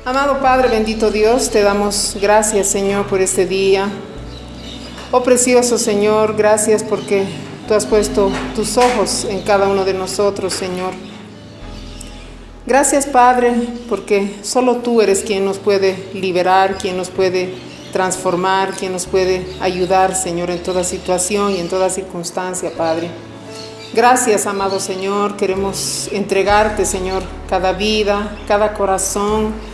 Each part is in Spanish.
Amado Padre, bendito Dios, te damos gracias, Señor, por este día. Oh precioso Señor, gracias porque tú has puesto tus ojos en cada uno de nosotros, Señor. Gracias, Padre, porque solo tú eres quien nos puede liberar, quien nos puede transformar, quien nos puede ayudar, Señor, en toda situación y en toda circunstancia, Padre. Gracias, amado Señor, queremos entregarte, Señor, cada vida, cada corazón,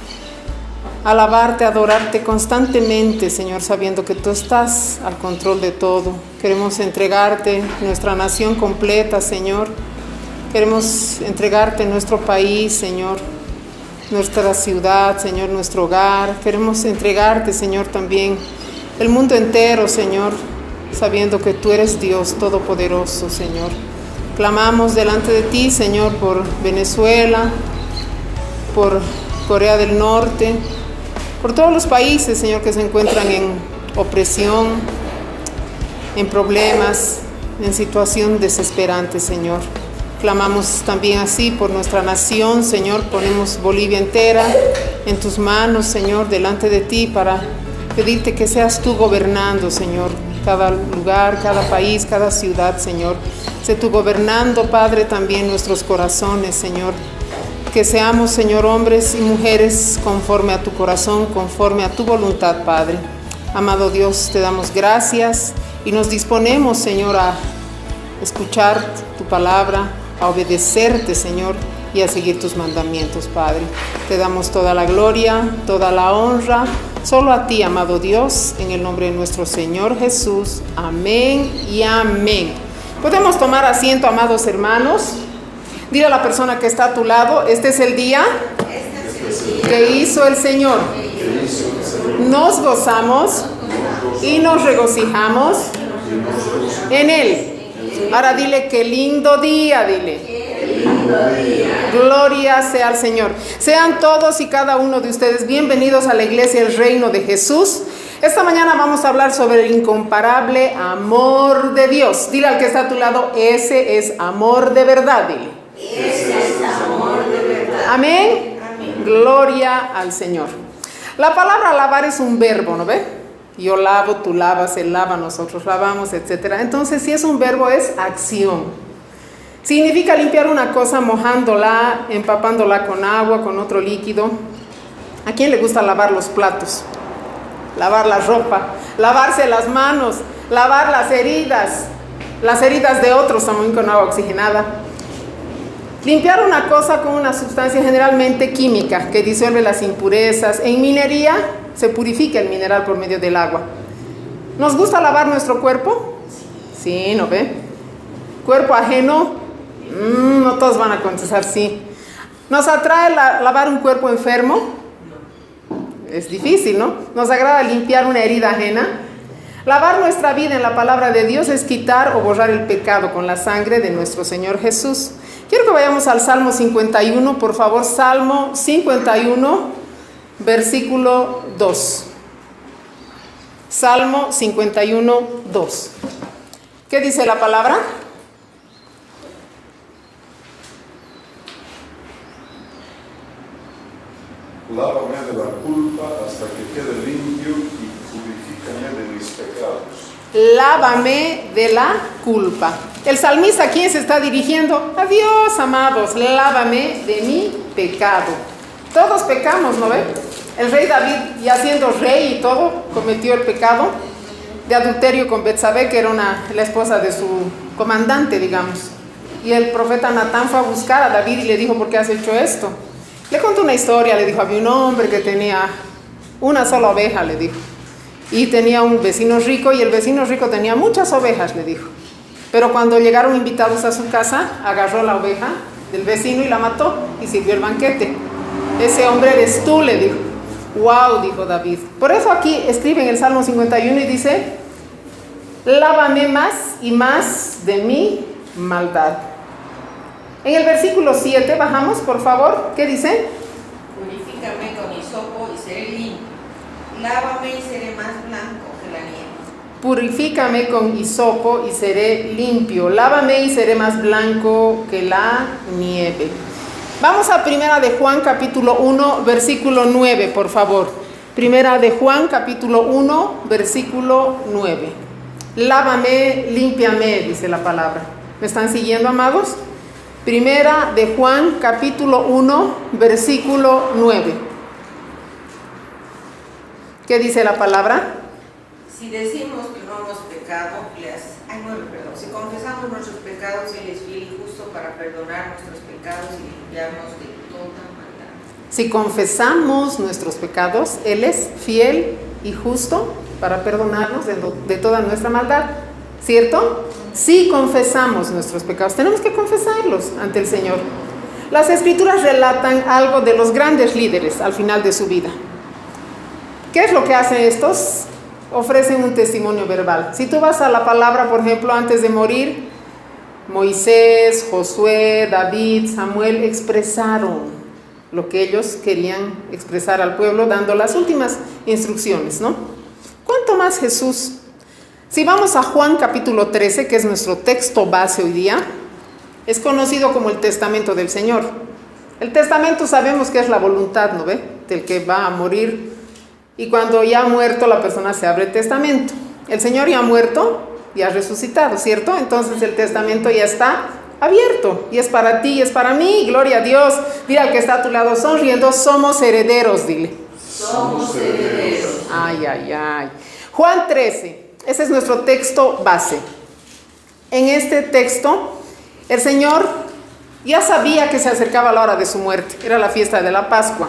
alabarte, adorarte constantemente, Señor, sabiendo que tú estás al control de todo. Queremos entregarte nuestra nación completa, Señor. Queremos entregarte nuestro país, Señor, nuestra ciudad, Señor, nuestro hogar. Queremos entregarte, Señor, también el mundo entero, Señor, sabiendo que tú eres Dios todopoderoso, Señor. Clamamos delante de ti, Señor, por Venezuela, por Corea del Norte, por todos los países, Señor, que se encuentran en opresión, en problemas, en situación desesperante, Señor. Clamamos también así por nuestra nación, Señor. Ponemos Bolivia entera en tus manos, Señor, delante de ti para pedirte que seas tú gobernando, Señor, cada lugar, cada país, cada ciudad, Señor. Sé tú gobernando, Padre, también nuestros corazones, Señor. Que seamos, Señor, hombres y mujeres conforme a tu corazón, conforme a tu voluntad, Padre. Amado Dios, te damos gracias y nos disponemos, Señor, a escuchar tu palabra, a obedecerte, Señor, y a seguir tus mandamientos, Padre. Te damos toda la gloria, toda la honra, solo a ti, amado Dios, en el nombre de nuestro Señor Jesús. Amén y amén. Podemos tomar asiento, amados hermanos. Dile a la persona que está a tu lado, este es el día que hizo el Señor. Nos gozamos y nos regocijamos en Él. Ahora dile, qué lindo día, dile. Gloria sea al Señor. Sean todos y cada uno de ustedes bienvenidos a la Iglesia del Reino de Jesús. Esta mañana vamos a hablar sobre el incomparable amor de Dios. Dile al que está a tu lado, ese es amor de verdad, dile. Ese es amor de verdad. Amén. Amén. Gloria al Señor. La palabra lavar es un verbo, ¿no ve? Yo lavo, tú lavas, él lava, nosotros lavamos, etc. Entonces, si es un verbo, es acción. Significa limpiar una cosa mojándola, empapándola con agua, con otro líquido. ¿A quién le gusta lavar los platos? Lavar la ropa, lavarse las manos, lavar las heridas de otros también con agua oxigenada. Limpiar una cosa con una sustancia generalmente química que disuelve las impurezas. En minería se purifica el mineral por medio del agua. ¿Nos gusta lavar nuestro cuerpo? Sí, ¿no ve? ¿Cuerpo ajeno? No todos van a contestar sí. ¿Nos atrae lavar un cuerpo enfermo? Es difícil, ¿no? ¿Nos agrada limpiar una herida ajena? Lavar nuestra vida en la palabra de Dios es quitar o borrar el pecado con la sangre de nuestro Señor Jesús. Quiero que vayamos al Salmo 51, por favor. Salmo 51, versículo 2. Salmo 51, 2. ¿Qué dice la palabra? Lávame de la culpa hasta que quede limpio y purifícame de mis pecados. Lávame de la culpa. El salmista, ¿a quién se está dirigiendo? A Dios, amados. Lávame de mi pecado. Todos pecamos, ¿no ve? El rey David, ya siendo rey y todo, cometió el pecado de adulterio con Betsabé, que era la esposa de su comandante, digamos. Y el profeta Natán fue a buscar a David y le dijo, ¿por qué has hecho esto? Le contó una historia, le dijo, había un hombre que tenía una sola oveja, le dijo. Y tenía un vecino rico, y el vecino rico tenía muchas ovejas, le dijo. Pero cuando llegaron invitados a su casa, agarró la oveja del vecino y la mató y sirvió el banquete. Ese hombre eres tú, le dijo. Wow, dijo David. Por eso aquí escribe en el Salmo 51 y dice, lávame más y más de mi maldad. En el versículo 7, bajamos por favor, ¿qué dice? Purifícame con hisopo y seré limpio. Lávame y seré más blanco que la nieve. Purifícame con hisopo y seré limpio. Lávame y seré más blanco que la nieve. Vamos a Primera de Juan capítulo 1, versículo 9, por favor. Primera de Juan capítulo 1, versículo 9. Lávame, límpiame, dice la palabra. ¿Me están siguiendo, amados? Primera de Juan capítulo 1, versículo 9. ¿Qué dice la palabra? Si decimos que no hemos pecado, si confesamos nuestros pecados, Él es fiel y justo para perdonar nuestros pecados y limpiarnos de toda maldad. Si confesamos nuestros pecados, Él es fiel y justo para perdonarnos de toda nuestra maldad, ¿cierto? Si confesamos nuestros pecados, tenemos que confesarlos ante el Señor. Las Escrituras relatan algo de los grandes líderes al final de su vida. ¿Qué es lo que hacen estos? Ofrecen un testimonio verbal. Si tú vas a la palabra, por ejemplo, antes de morir, Moisés, Josué, David, Samuel expresaron lo que ellos querían expresar al pueblo, dando las últimas instrucciones, ¿no? ¿Cuánto más Jesús? Si vamos a Juan capítulo 13, que es nuestro texto base hoy día, es conocido como el testamento del Señor. El testamento sabemos que es la voluntad, ¿no ve? Del que va a morir. Y cuando ya ha muerto la persona se abre el testamento. El Señor ya ha muerto y ha resucitado, ¿cierto? Entonces el testamento ya está abierto y es para ti y es para mí. Gloria a Dios. Dile al que está a tu lado sonriendo, somos herederos, dile. Somos herederos. Ay, ay, ay. Juan 13, ese es nuestro texto base. En este texto el Señor ya sabía que se acercaba la hora de su muerte. Era la fiesta de la Pascua.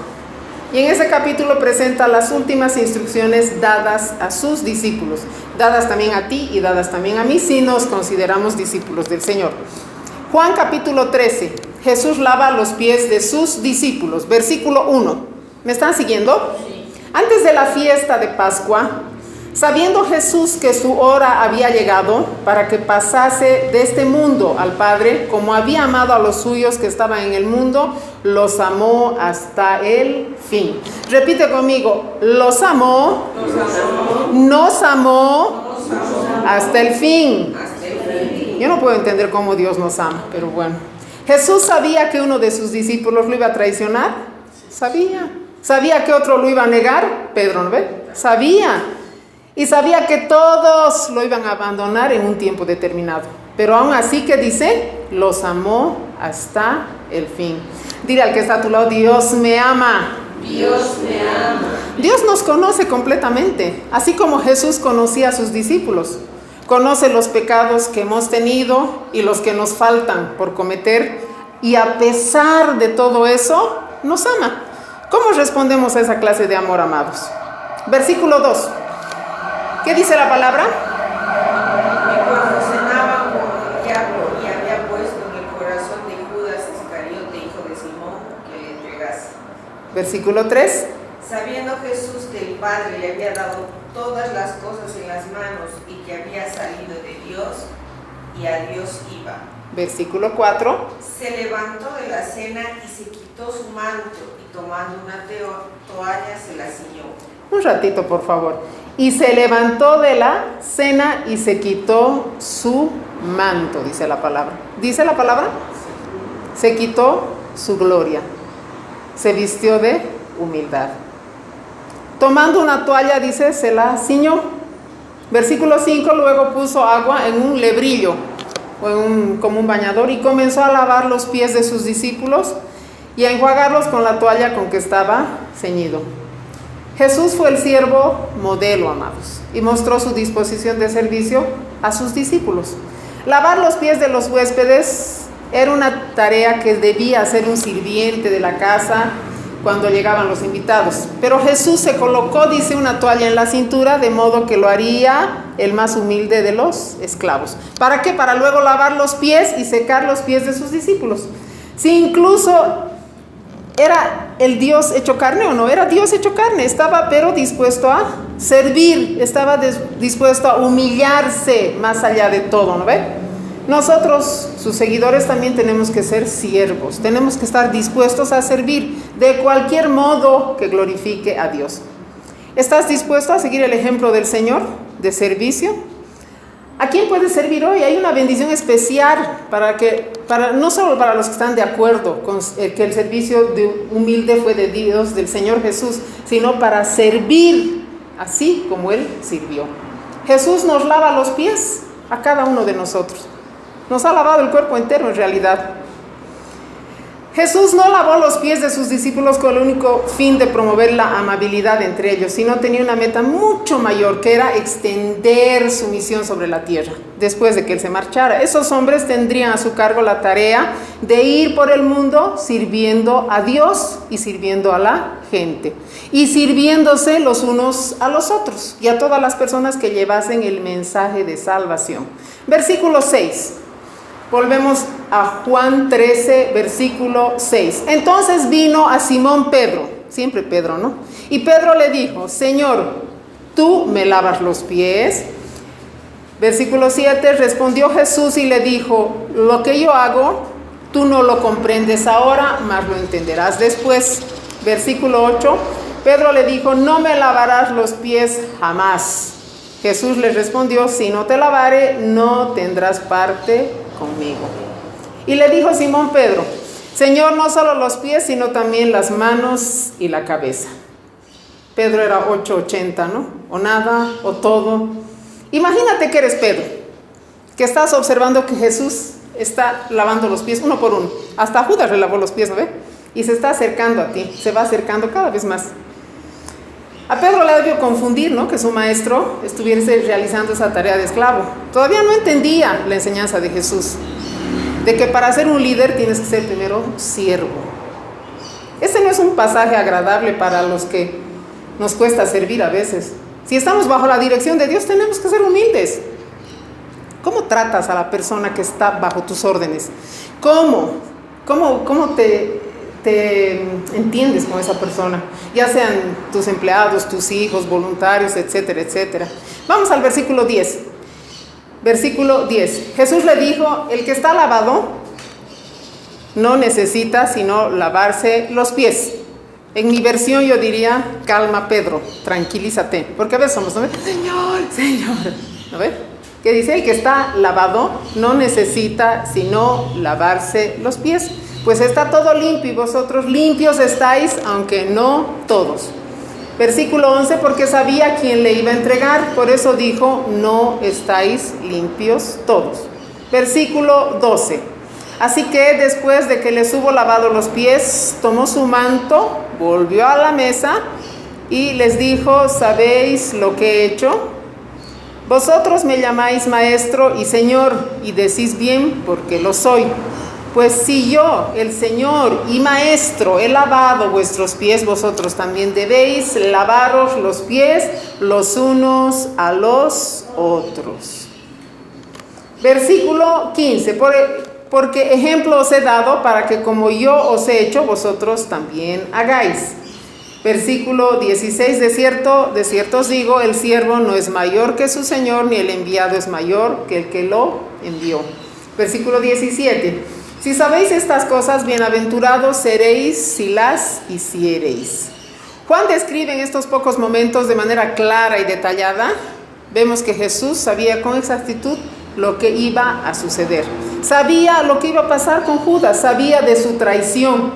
Y en ese capítulo presenta las últimas instrucciones dadas a sus discípulos, dadas también a ti y dadas también a mí, si nos consideramos discípulos del Señor. Juan capítulo 13, Jesús lava los pies de sus discípulos, versículo 1. ¿Me están siguiendo? Sí. Antes de la fiesta de Pascua, sabiendo Jesús que su hora había llegado para que pasase de este mundo al Padre, como había amado a los suyos que estaban en el mundo, los amó hasta el fin. Repite conmigo, los amó, nos amó hasta el fin. Yo no puedo entender cómo Dios nos ama, pero bueno. Jesús sabía que uno de sus discípulos lo iba a traicionar. Sabía que otro lo iba a negar. Pedro, ¿no ve? Sabía. Y sabía que todos lo iban a abandonar en un tiempo determinado. Pero aún así, ¿qué dice? Los amó hasta el fin. Dile al que está a tu lado, Dios me ama. Dios me ama. Dios nos conoce completamente, así como Jesús conocía a sus discípulos. Conoce los pecados que hemos tenido y los que nos faltan por cometer. Y a pesar de todo eso, nos ama. ¿Cómo respondemos a esa clase de amor, amados? Versículo 2. ¿Qué dice la palabra? Y cuando cenaban con el diablo y había puesto en el corazón de Judas Iscariote, hijo de Simón, que le entregase. Versículo 3. Sabiendo Jesús que el Padre le había dado todas las cosas en las manos y que había salido de Dios y a Dios iba. Versículo 4. Se levantó de la cena y se quitó su manto y tomando una toalla se la ciñó. Un ratito, por favor. Y se levantó de la cena y se quitó su manto, dice la palabra. ¿Dice la palabra? Se quitó su gloria. Se vistió de humildad. Tomando una toalla, dice, se la ciñó. Versículo 5, luego puso agua en un lebrillo, o como un bañador, y comenzó a lavar los pies de sus discípulos y a enjuagarlos con la toalla con que estaba ceñido. Jesús fue el siervo modelo, amados, y mostró su disposición de servicio a sus discípulos. Lavar los pies de los huéspedes era una tarea que debía hacer un sirviente de la casa cuando llegaban los invitados. Pero Jesús se colocó, dice, una toalla en la cintura, de modo que lo haría el más humilde de los esclavos. ¿Para qué? Para luego lavar los pies y secar los pies de sus discípulos. Si incluso ¿era el Dios hecho carne o no? Era Dios hecho carne, estaba pero dispuesto a servir, estaba dispuesto a humillarse más allá de todo, ¿no ve? Nosotros, sus seguidores, también tenemos que ser siervos, tenemos que estar dispuestos a servir de cualquier modo que glorifique a Dios. ¿Estás dispuesto a seguir el ejemplo del Señor de servicio? ¿A quién puedes servir hoy? Hay una bendición especial para no solo para los que están de acuerdo con que el servicio humilde fue de Dios, del Señor Jesús, sino para servir así como Él sirvió. Jesús nos lava los pies a cada uno de nosotros. Nos ha lavado el cuerpo entero en realidad. Jesús no lavó los pies de sus discípulos con el único fin de promover la amabilidad entre ellos, sino tenía una meta mucho mayor, que era extender su misión sobre la tierra. Después de que Él se marchara, esos hombres tendrían a su cargo la tarea de ir por el mundo sirviendo a Dios y sirviendo a la gente, y sirviéndose los unos a los otros y a todas las personas que llevasen el mensaje de salvación. Versículo 6. Volvemos a Juan 13, versículo 6. Entonces vino a Simón Pedro, siempre Pedro, ¿no? Y Pedro le dijo: Señor, ¿tú me lavas los pies? Versículo 7, respondió Jesús y le dijo: lo que yo hago, tú no lo comprendes ahora, mas lo entenderás después. Versículo 8, Pedro le dijo: no me lavarás los pies jamás. Jesús le respondió: si no te lavare, no tendrás parte conmigo. Y le dijo Simón Pedro: Señor, no solo los pies, sino también las manos y la cabeza. Pedro era 880, ¿no? O nada, o todo. Imagínate que eres Pedro, que estás observando que Jesús está lavando los pies uno por uno. Hasta Judas le lavó los pies, ¿no ve? Y se está acercando a ti, se va acercando cada vez más. A Pedro le debió confundir, ¿no?, que su maestro estuviese realizando esa tarea de esclavo. Todavía no entendía la enseñanza de Jesús, de que para ser un líder tienes que ser primero siervo. Ese no es un pasaje agradable para los que nos cuesta servir a veces. Si estamos bajo la dirección de Dios, tenemos que ser humildes. ¿Cómo tratas a la persona que está bajo tus órdenes? ¿Cómo te entiendes con esa persona? Ya sean tus empleados, tus hijos, voluntarios, etcétera, etcétera. Vamos al versículo 10. Versículo 10. Jesús le dijo: el que está lavado no necesita sino lavarse los pies. En mi versión yo diría: calma, Pedro, tranquilízate. Porque a veces somos, ¿no ve? Señor, ¿no ve? Que dice: el que está lavado no necesita sino lavarse los pies, pues está todo limpio y vosotros limpios estáis, aunque no todos. Versículo 11, porque sabía quién le iba a entregar, por eso dijo: no estáis limpios todos. Versículo 12, así que después de que les hubo lavado los pies, tomó su manto, volvió a la mesa y les dijo: ¿sabéis lo que he hecho? Vosotros me llamáis maestro y señor, y decís bien, porque lo soy. Pues si yo, el Señor y Maestro, he lavado vuestros pies, vosotros también debéis lavaros los pies los unos a los otros. Versículo 15, porque ejemplo os he dado para que como yo os he hecho, vosotros también hagáis. Versículo 16, de cierto os digo, el siervo no es mayor que su Señor, ni el enviado es mayor que el que lo envió. Versículo 17, si sabéis estas cosas, bienaventurados seréis si las hiciereis. Juan describe en estos pocos momentos de manera clara y detallada. Vemos que Jesús sabía con exactitud lo que iba a suceder. Sabía lo que iba a pasar con Judas, sabía de su traición.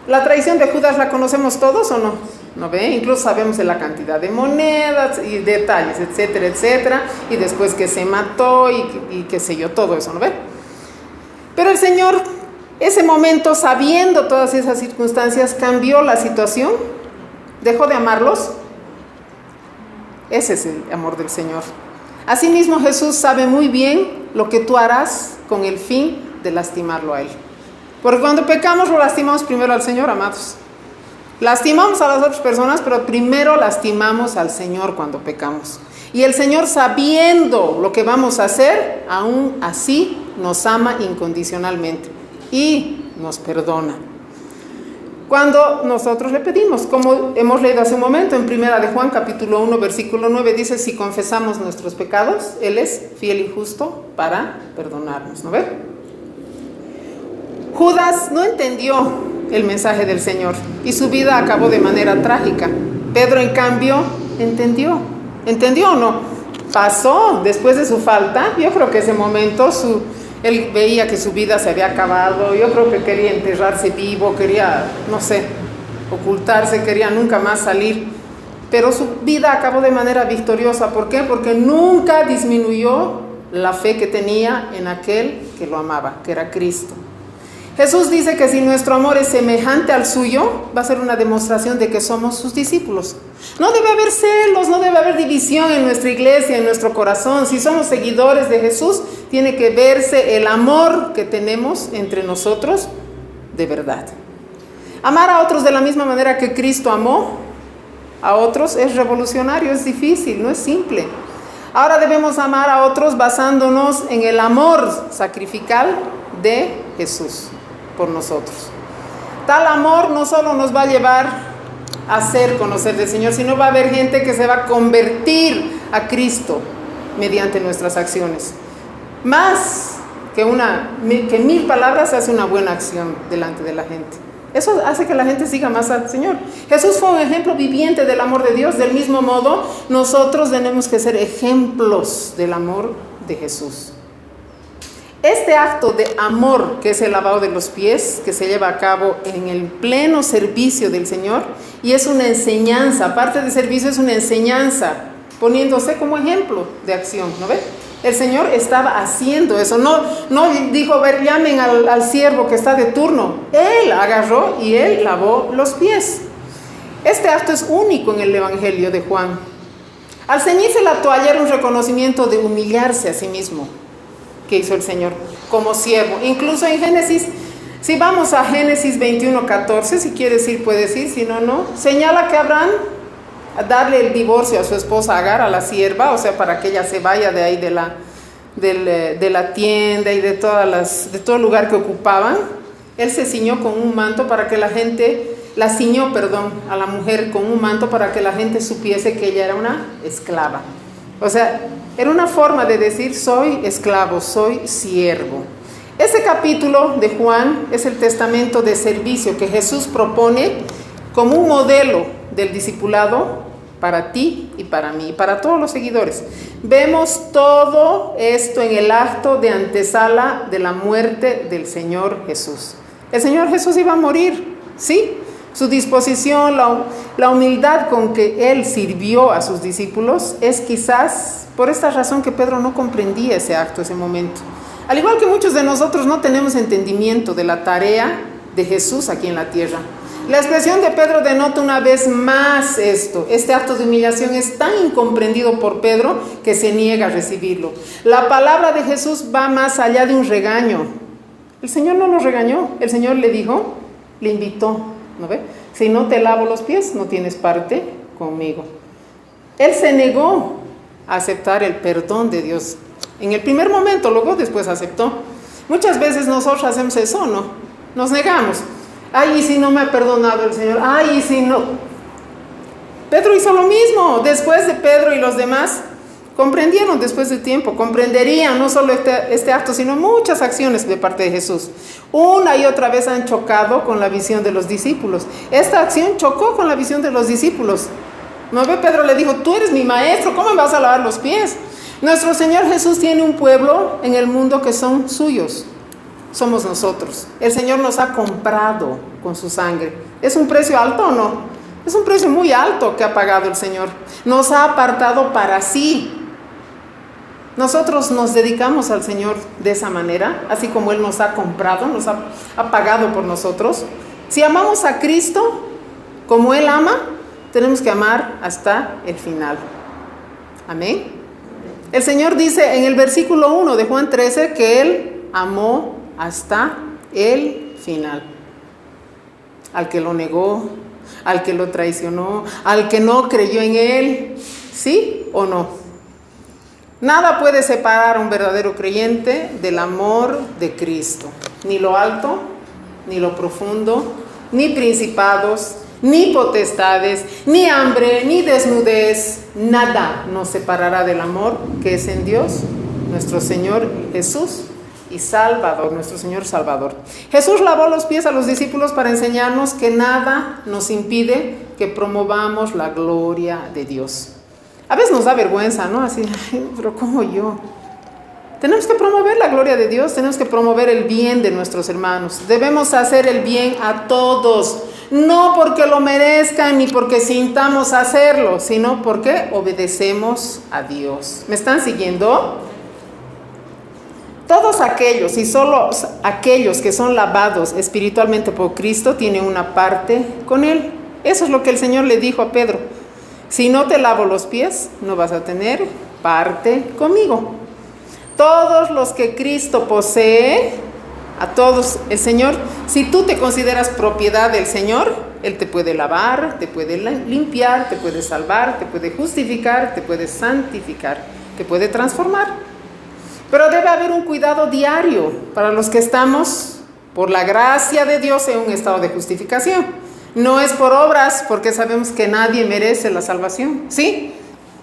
La traición de Judas la conocemos todos, ¿o no? ¿No ve? Incluso sabemos de la cantidad de monedas y detalles, etcétera, etcétera. Y después que se mató y qué sé yo, todo eso, ¿no ve? Pero el Señor, ese momento, sabiendo todas esas circunstancias, cambió la situación, dejó de amarlos. Ese es el amor del Señor. Asimismo, Jesús sabe muy bien lo que tú harás con el fin de lastimarlo a Él. Porque cuando pecamos, lo lastimamos primero al Señor, amados. Lastimamos a las otras personas, pero primero lastimamos al Señor cuando pecamos. Y el Señor, sabiendo lo que vamos a hacer, aún así nos ama incondicionalmente y nos perdona. Cuando nosotros le pedimos, como hemos leído hace un momento en Primera de Juan, capítulo 1, versículo 9, dice: si confesamos nuestros pecados, Él es fiel y justo para perdonarnos, ¿no ve? Judas no entendió el mensaje del Señor y su vida acabó de manera trágica. Pedro, en cambio, entendió. ¿Entendió o no? Pasó después de su falta. Yo creo que ese momento Él veía que su vida se había acabado. Yo creo que quería enterrarse vivo, quería, no sé, ocultarse, quería nunca más salir. Pero su vida acabó de manera victoriosa. ¿Por qué? Porque nunca disminuyó la fe que tenía en aquel que lo amaba, que era Cristo. Jesús dice que si nuestro amor es semejante al suyo, va a ser una demostración de que somos sus discípulos. No debe haber celos, no debe haber división en nuestra iglesia, en nuestro corazón. Si somos seguidores de Jesús, tiene que verse el amor que tenemos entre nosotros de verdad. Amar a otros de la misma manera que Cristo amó a otros es revolucionario, es difícil, no es simple. Ahora debemos amar a otros basándonos en el amor sacrificial de Jesús por nosotros. Tal amor no solo nos va a llevar a hacer conocer del Señor, sino va a haber gente que se va a convertir a Cristo mediante nuestras acciones. Más que 1000 palabras hace una buena acción delante de la gente. Eso hace que la gente siga más al Señor. Jesús fue un ejemplo viviente del amor de Dios. Del mismo modo, nosotros tenemos que ser ejemplos del amor de Jesús. Este acto de amor, que es el lavado de los pies, que se lleva a cabo en el pleno servicio del Señor, y es una enseñanza, aparte de servicio es una enseñanza, poniéndose como ejemplo de acción, ¿no ve? El Señor estaba haciendo eso, no dijo, a ver, llamen al siervo que está de turno. Él agarró y él lavó los pies. Este acto es único en el Evangelio de Juan. Al ceñirse la toalla era un reconocimiento de humillarse a sí mismo, que hizo el Señor como siervo. Incluso en Génesis, si vamos a Génesis 21:14, si quieres ir puedes ir, si no, no. Señala que Abraham a darle el divorcio a su esposa Agar, a la sierva, o sea, para que ella se vaya de ahí de la tienda y de todo el lugar que ocupaban. Él se ciñó con un manto para que la gente, a la mujer con un manto para que la gente supiese que ella era una esclava. O sea, era una forma de decir, soy esclavo, soy siervo. Ese capítulo de Juan es el testamento de servicio que Jesús propone como un modelo del discipulado para ti y para mí, para todos los seguidores. Vemos todo esto en el acto de antesala de la muerte del Señor Jesús. El Señor Jesús iba a morir, ¿sí? Su disposición, la humildad con que Él sirvió a sus discípulos es quizás por esta razón que Pedro no comprendía ese acto, ese momento. Al igual que muchos de nosotros no tenemos entendimiento de la tarea de Jesús aquí en la tierra. La expresión de Pedro denota una vez más esto. Este acto de humillación es tan incomprendido por Pedro que se niega a recibirlo. La palabra de Jesús va más allá de un regaño. El Señor no lo regañó. El Señor le dijo, le invitó, ¿no ve? Si no te lavo los pies, no tienes parte conmigo. Él se negó a aceptar el perdón de Dios. En el primer momento, luego después aceptó. Muchas veces nosotros hacemos eso, ¿no? Nos negamos. Ay, ¿y si no me ha perdonado el Señor? Ay, ¿y si no? Pedro hizo lo mismo. Después de Pedro y los demás comprendieron después de tiempo, comprenderían no solo este acto, sino muchas acciones de parte de Jesús. Una y otra vez han chocado con la visión de los discípulos. Esta acción chocó con la visión de los discípulos. ¿No ve? Pedro le dijo, tú eres mi maestro, ¿cómo me vas a lavar los pies? Nuestro Señor Jesús tiene un pueblo en el mundo que son suyos. Somos nosotros. El Señor nos ha comprado con su sangre. ¿Es un precio alto o no? Es un precio muy alto que ha pagado el Señor. Nos ha apartado para sí. Nosotros nos dedicamos al Señor de esa manera, así como Él nos ha comprado, nos ha pagado por nosotros. Si amamos a Cristo como Él ama, tenemos que amar hasta el final. Amén. El Señor dice en el versículo 1 de Juan 13 que Él amó hasta el final. Al que lo negó, al que lo traicionó, al que no creyó en Él, ¿sí o no? Nada puede separar a un verdadero creyente del amor de Cristo. Ni lo alto, ni lo profundo, ni principados, ni potestades, ni hambre, ni desnudez. Nada nos separará del amor que es en Dios, nuestro Señor Jesús y Salvador, nuestro Señor Salvador. Jesús lavó los pies a los discípulos para enseñarnos que nada nos impide que promovamos la gloria de Dios. A veces nos da vergüenza, ¿no? Así, ay, pero ¿cómo yo? Tenemos que promover la gloria de Dios, tenemos que promover el bien de nuestros hermanos. Debemos hacer el bien a todos, no porque lo merezcan ni porque sintamos hacerlo, sino porque obedecemos a Dios. ¿Me están siguiendo? Todos aquellos y solo aquellos que son lavados espiritualmente por Cristo tienen una parte con Él. Eso es lo que el Señor le dijo a Pedro. Si no te lavo los pies, no vas a tener parte conmigo. Todos los que Cristo posee, a todos el Señor, si tú te consideras propiedad del Señor, Él te puede lavar, te puede limpiar, te puede salvar, te puede justificar, te puede santificar, te puede transformar. Pero debe haber un cuidado diario para los que estamos, por la gracia de Dios, en un estado de justificación. No es por obras, porque sabemos que nadie merece la salvación, ¿sí?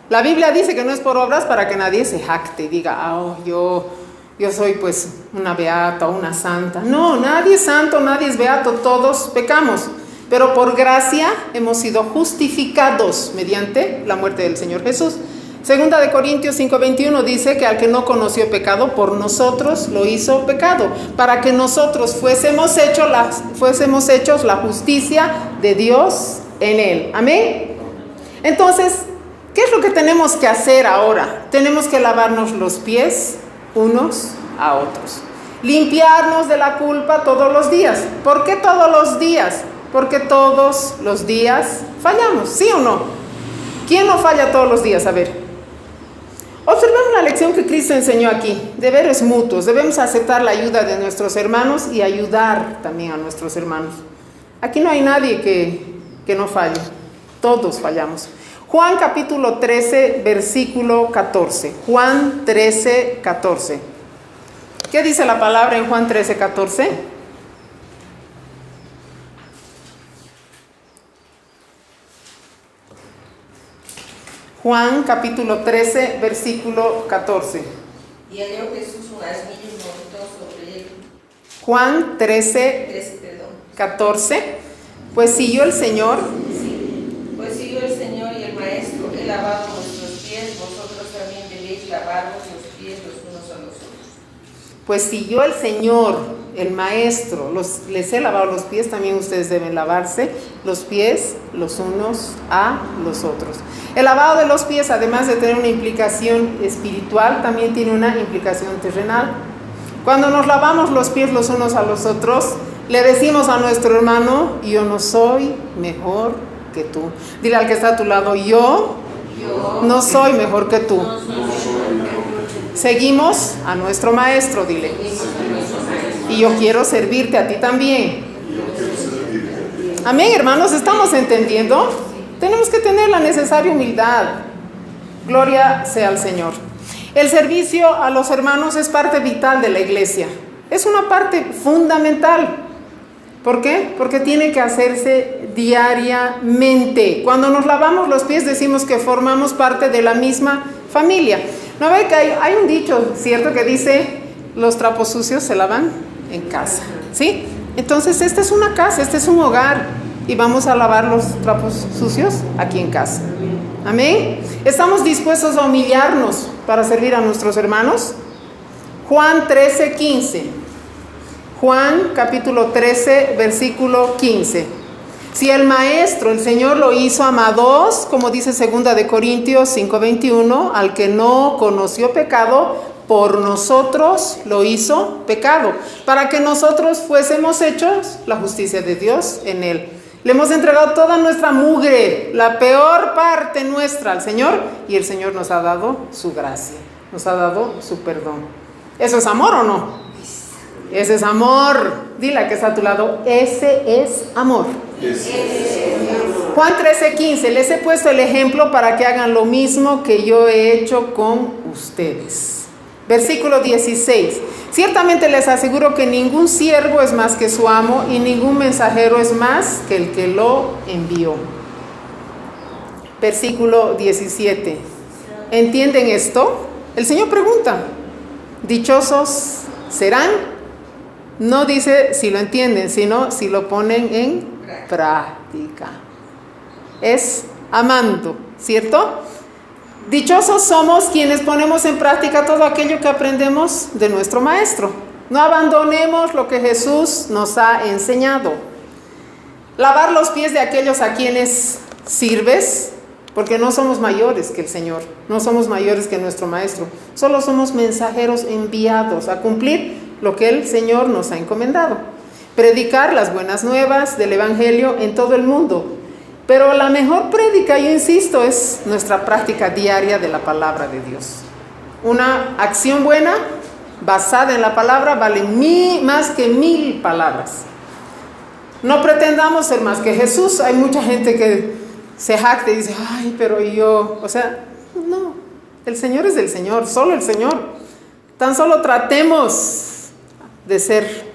La Biblia dice que no es por obras para que nadie se jacte y diga, oh, yo soy pues una beata o una santa. No, nadie es santo, nadie es beato, todos pecamos. Pero por gracia hemos sido justificados mediante la muerte del Señor Jesús. Segunda de Corintios 5:21 dice que al que no conoció pecado, por nosotros lo hizo pecado, para que nosotros fuésemos hechos la justicia de Dios en él. Amén. Entonces, ¿qué es lo que tenemos que hacer ahora? Tenemos que lavarnos los pies unos a otros, limpiarnos de la culpa todos los días. ¿Por qué todos los días? Porque todos los días fallamos, ¿sí o no? ¿Quién no falla todos los días? A ver. Observamos la lección que Cristo enseñó aquí, deberes mutuos. Debemos aceptar la ayuda de nuestros hermanos y ayudar también a nuestros hermanos. Aquí no hay nadie que no falle, todos fallamos. Juan capítulo 13, versículo 14. Juan 13, 14. ¿Qué dice la palabra en Juan 13, 14? Juan capítulo 13, versículo 14. Y halló Jesús un asnillo y montó sobre él. Juan 13, 14. Pues siguió el Señor. Sí, pues siguió el Señor y el Maestro. Él lavaba vuestros pies, vosotros también debéis lavaros los pies los unos a los otros. Pues siguió el Señor, el Maestro. Les he lavado los pies, también ustedes deben lavarse los pies los unos a los otros. El lavado de los pies, además de tener una implicación espiritual, también tiene una implicación terrenal. Cuando nos lavamos los pies los unos a los otros, le decimos a nuestro hermano, yo no soy mejor que tú. Dile al que está a tu lado, yo no soy mejor que tú. Seguimos a nuestro maestro, dile. Y yo quiero servirte a ti también. Amén, hermanos, ¿estamos entendiendo? Tenemos que tener la necesaria humildad. Gloria sea al Señor. El servicio a los hermanos es parte vital de la iglesia. Es una parte fundamental. ¿Por qué? Porque tiene que hacerse diariamente. Cuando nos lavamos los pies decimos que formamos parte de la misma familia. ¿No ve que hay un dicho, cierto, que dice, los trapos sucios se lavan en casa? ¿Sí? Entonces, esta es una casa, este es un hogar. Y vamos a lavar los trapos sucios aquí en casa. Amén. ¿Estamos dispuestos a humillarnos para servir a nuestros hermanos? Juan 13, 15. Juan capítulo 13, versículo 15. Si el Maestro, el Señor, lo hizo amados, como dice 2 de Corintios 5:21, al que no conoció pecado, por nosotros lo hizo pecado, para que nosotros fuésemos hechos la justicia de Dios en él. Le hemos entregado toda nuestra mugre, la peor parte nuestra al Señor, y el Señor nos ha dado su gracia, nos ha dado su perdón. ¿Eso es amor o no? Ese es amor. Dile a que está a tu lado, ese es amor. Juan 13:15, les he puesto el ejemplo para que hagan lo mismo que yo he hecho con ustedes. Versículo 16. Ciertamente les aseguro que ningún siervo es más que su amo y ningún mensajero es más que el que lo envió. Versículo 17. ¿Entienden esto? El Señor pregunta, ¿dichosos serán? No dice si lo entienden, sino si lo ponen en práctica. Es amando, ¿cierto? Dichosos somos quienes ponemos en práctica todo aquello que aprendemos de nuestro Maestro. No abandonemos lo que Jesús nos ha enseñado. Lavar los pies de aquellos a quienes sirves, porque no somos mayores que el Señor, no somos mayores que nuestro Maestro, solo somos mensajeros enviados a cumplir lo que el Señor nos ha encomendado. Predicar las buenas nuevas del Evangelio en todo el mundo. Pero la mejor prédica, yo insisto, es nuestra práctica diaria de la palabra de Dios. Una acción buena basada en la palabra vale más que 1000 palabras. No pretendamos ser más que Jesús. Hay mucha gente que se jacta y dice, ay, pero yo, o sea, no, el Señor es el Señor, solo el Señor. Tan solo tratemos de ser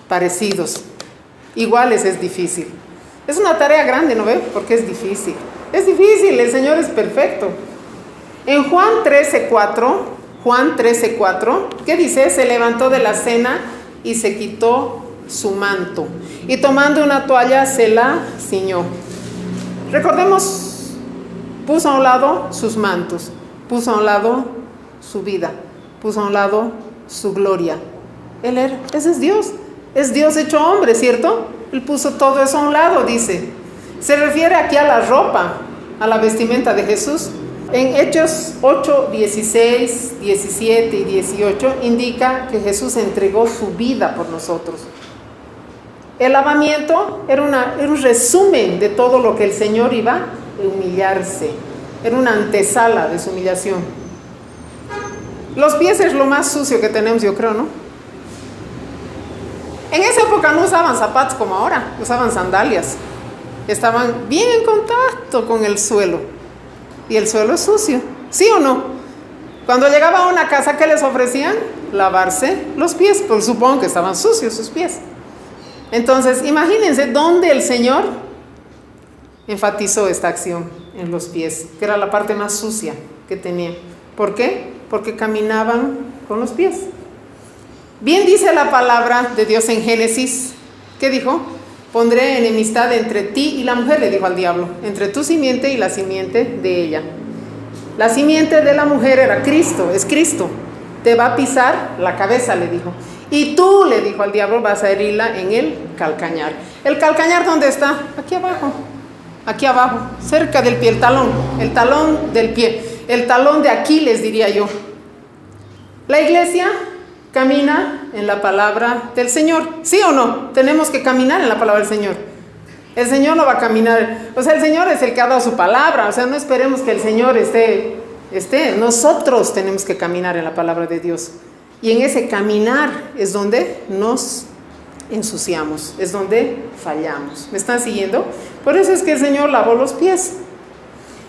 parecidos. Iguales es difícil. Es una tarea grande, ¿no ve? Porque es difícil. Es difícil, el Señor es perfecto. En Juan 13:4, ¿qué dice? Se levantó de la cena y se quitó su manto. Y tomando una toalla se la ciñó. Recordemos, puso a un lado sus mantos, puso a un lado su vida, puso a un lado su gloria. Ese es Dios hecho hombre, ¿cierto? Él puso todo eso a un lado, dice. Se refiere aquí a la ropa, a la vestimenta de Jesús. En Hechos 8, 16, 17 y 18 indica que Jesús entregó su vida por nosotros. El lavamiento era un resumen de todo lo que el Señor iba a humillarse. Era una antesala de su humillación. Los pies es lo más sucio que tenemos, yo creo, ¿no? En esa época no usaban zapatos como ahora, usaban sandalias. Estaban bien en contacto con el suelo. Y el suelo es sucio, ¿sí o no? Cuando llegaba a una casa, ¿qué les ofrecían? Lavarse los pies, pues supongo que estaban sucios sus pies. Entonces, imagínense dónde el Señor enfatizó esta acción en los pies, que era la parte más sucia que tenía. ¿Por qué? Porque caminaban con los pies. Bien dice la palabra de Dios en Génesis. ¿Qué dijo? Pondré enemistad entre ti y la mujer, le dijo al diablo, entre tu simiente y la simiente de ella. La simiente de la mujer era Cristo, es Cristo. Te va a pisar la cabeza, le dijo. Y tú, le dijo al diablo, vas a herirla en el calcañar. ¿El calcañar dónde está? Aquí abajo, cerca del pie, el talón del pie, el talón de Aquiles, diría yo. La iglesia camina en la palabra del Señor, ¿sí o no? Tenemos que caminar en la palabra del Señor. El Señor no va a caminar, o sea, el Señor es el que ha dado su palabra, o sea, no esperemos que el Señor esté. Nosotros tenemos que caminar en la palabra de Dios. Y en ese caminar es donde nos ensuciamos, es donde fallamos. ¿Me están siguiendo? Por eso es que el Señor lavó los pies.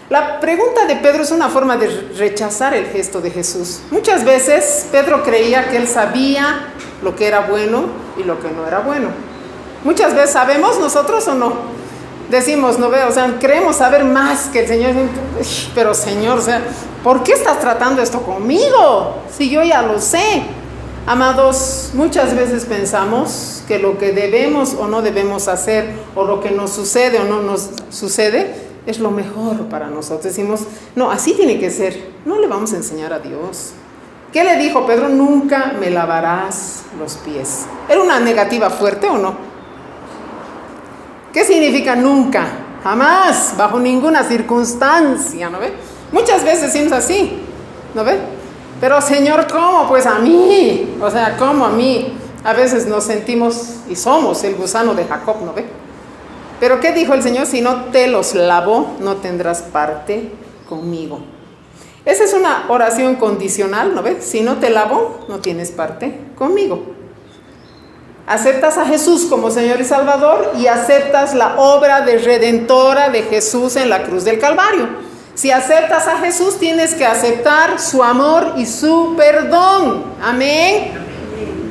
La pregunta de Pedro es una forma de rechazar el gesto de Jesús. Muchas veces Pedro creía que él sabía lo que era bueno y lo que no era bueno. Muchas veces sabemos nosotros o no. Decimos, no veo, o sea, creemos saber más que el Señor. Pero Señor, o sea, ¿por qué estás tratando esto conmigo? Si yo ya lo sé. Amados, muchas veces pensamos que lo que debemos o no debemos hacer, o lo que nos sucede o no nos sucede, es lo mejor para nosotros. Decimos, no, así tiene que ser. No le vamos a enseñar a Dios. ¿Qué le dijo Pedro? Nunca me lavarás los pies. ¿Era una negativa fuerte o no? ¿Qué significa nunca? Jamás, bajo ninguna circunstancia, ¿no ve? Muchas veces decimos así, ¿no ve? Pero Señor, ¿cómo? Pues a mí. O sea, ¿cómo a mí? A veces nos sentimos y somos el gusano de Jacob, ¿no ve? Pero ¿qué dijo el Señor? Si no te los lavo, no tendrás parte conmigo. Esa es una oración condicional, ¿no ves? Si no te lavo, no tienes parte conmigo. Aceptas a Jesús como Señor y Salvador y aceptas la obra de redentora de Jesús en la cruz del Calvario. Si aceptas a Jesús, tienes que aceptar su amor y su perdón. Amén.